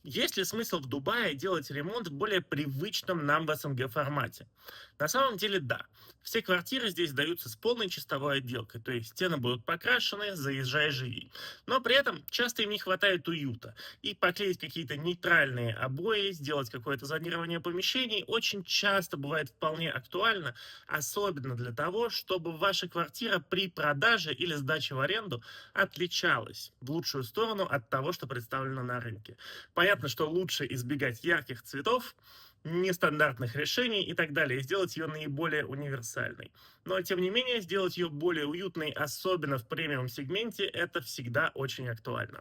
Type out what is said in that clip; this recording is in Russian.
Есть ли смысл в Дубае делать ремонт в более привычном нам в СНГ формате? На самом деле, да. Все квартиры здесь сдаются с полной чистовой отделкой, то есть стены будут покрашены, заезжай живи. Но при этом часто им не хватает уюта. И поклеить какие-то нейтральные обои, сделать какое-то зонирование помещений очень часто бывает вполне актуально, особенно для того, чтобы ваша квартира при продаже или сдаче в аренду отличалась в лучшую сторону от того, что представлено на рынке. Понятно, что лучше избегать ярких цветов, нестандартных решений и так далее, и сделать ее наиболее универсальной. Но, тем не менее, сделать ее более уютной, особенно в премиум-сегменте, это всегда очень актуально.